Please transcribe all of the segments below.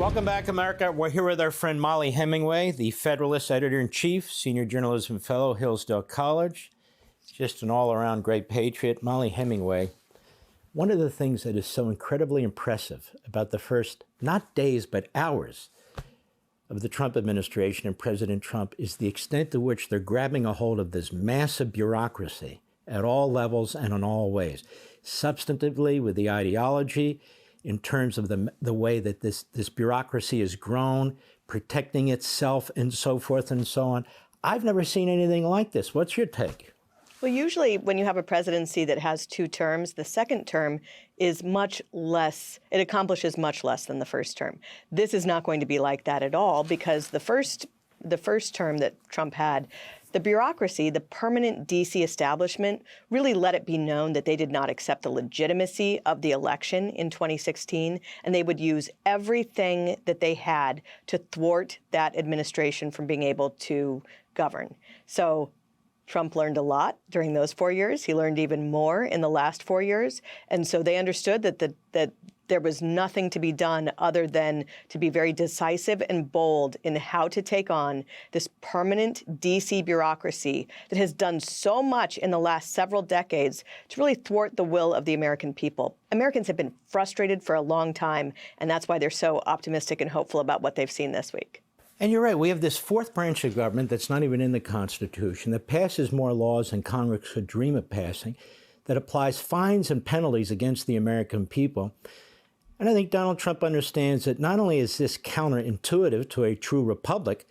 Welcome back, America. We're here with our friend Mollie Hemingway, the Federalist editor-in-chief, senior journalism fellow, Hillsdale College. Just an all-around great patriot. Mollie Hemingway, one of the things that is so incredibly impressive about the first, not days, but hours of the Trump administration and President Trump is the extent to which they're grabbing a hold of this massive bureaucracy at all levels and in all ways. Substantively, with the ideology, in terms of the way that this bureaucracy has grown, protecting itself and so forth and so on. I've never seen anything like this. What's your take? Well, usually when you have a presidency that has 2 terms, the second term is much less, it accomplishes much less than the first term. This is not going to be like that at all, because the first term that Trump had, the bureaucracy, the permanent D.C. establishment, really let it be known that they did not accept the legitimacy of the election in 2016, and they would use everything that they had to thwart that administration from being able to govern. So Trump learned a lot during those 4 years. He learned even more in the last 4 years. And so they understood that there was nothing to be done other than to be very decisive and bold in how to take on this permanent D.C. bureaucracy that has done so much in the last several decades to really thwart the will of the American people. Americans have been frustrated for a long time, and that's why they're so optimistic and hopeful about what they've seen this week. And you're right. We have this fourth branch of government that's not even in the Constitution, that passes more laws than Congress could dream of passing, that applies fines and penalties against the American people. And I think Donald Trump understands that not only is this counterintuitive to a true republic,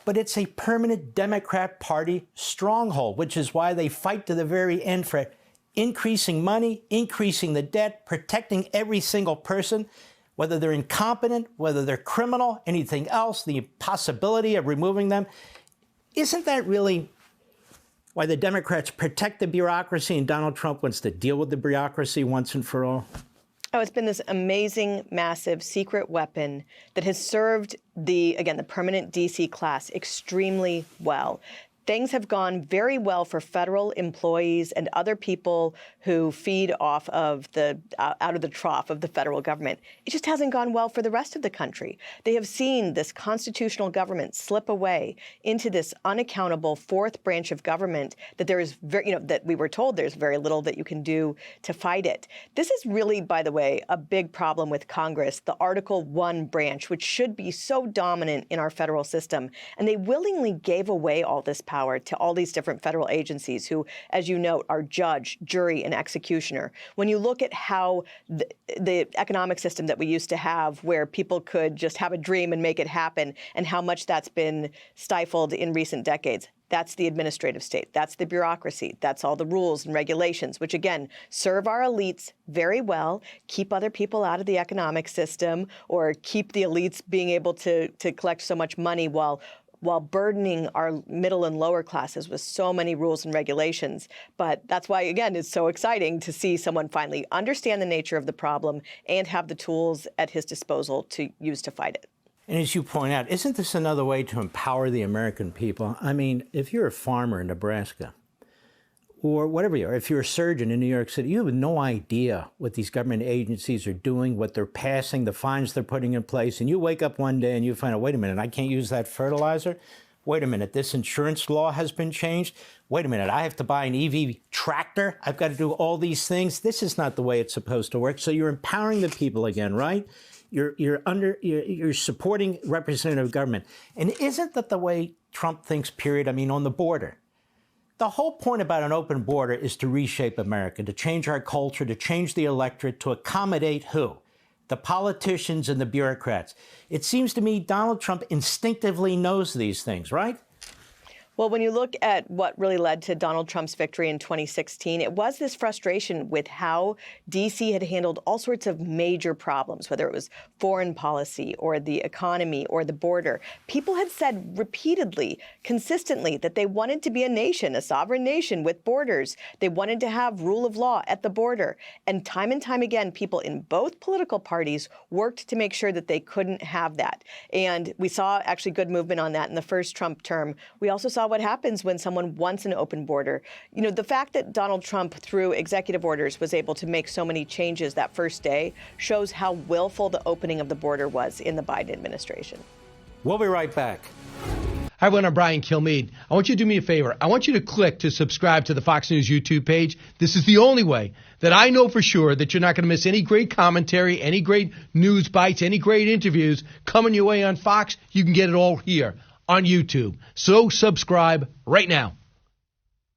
but it's a permanent Democrat Party stronghold, which is why they fight to the very end for increasing money, increasing the debt, protecting every single person, whether they're incompetent, whether they're criminal, anything else, the possibility of removing them. Isn't that really why the Democrats protect the bureaucracy and Donald Trump wants to deal with the bureaucracy once and for all? Oh, it's been this amazing, massive secret weapon that has served the permanent D.C. class extremely well. Things have gone very well for federal employees and other people who feed off of out of the trough of the federal government. It just hasn't gone well for the rest of the country. They have seen this constitutional government slip away into this unaccountable fourth branch of government that there is that we were told there's very little that you can do to fight it. This is really, by the way, a big problem with Congress, the Article I branch, which should be so dominant in our federal system. And they willingly gave away all this power to all these different federal agencies who, as you note, are judge, jury, and executioner. When you look at how the economic system that we used to have, where people could just have a dream and make it happen, and how much that's been stifled in recent decades, that's the administrative state. That's the bureaucracy. That's all the rules and regulations, which, again, serve our elites very well, keep other people out of the economic system, or keep the elites being able to collect so much money while burdening our middle and lower classes with so many rules and regulations. But that's why, again, it's so exciting to see someone finally understand the nature of the problem and have the tools at his disposal to use to fight it. And as you point out, isn't this another way to empower the American people? I mean, if you're a farmer in Nebraska, or whatever you are, if you're a surgeon in New York City, you have no idea what these government agencies are doing, what they're passing, the fines they're putting in place. And you wake up one day and you find out, wait a minute, I can't use that fertilizer. Wait a minute, this insurance law has been changed. Wait a minute, I have to buy an EV tractor. I've got to do all these things. This is not the way it's supposed to work. So you're empowering the people again, right? You're supporting representative government. And isn't that the way Trump thinks, period? I mean, on the border. The whole point about an open border is to reshape America, to change our culture, to change the electorate, to accommodate who? The politicians and the bureaucrats. It seems to me Donald Trump instinctively knows these things, right? Well, when you look at what really led to Donald Trump's victory in 2016, it was this frustration with how D.C. had handled all sorts of major problems, whether it was foreign policy or the economy or the border. People had said repeatedly, consistently, that they wanted to be a nation, a sovereign nation with borders. They wanted to have rule of law at the border. And time again, people in both political parties worked to make sure that they couldn't have that. And we saw actually good movement on that in the first Trump term. We also saw saw what happens when someone wants an open border. The fact that Donald Trump, through executive orders, was able to make so many changes that first day shows how willful the opening of the border was in the Biden administration. We'll be right back. Hi, everyone. I'm Brian Kilmeade. I want you to do me a favor. I want you to click to subscribe to the Fox News YouTube page. This is the only way that I know for sure that you're not going to miss any great commentary, any great news bites, any great interviews coming your way on Fox. You can get it all here on YouTube. So subscribe right now.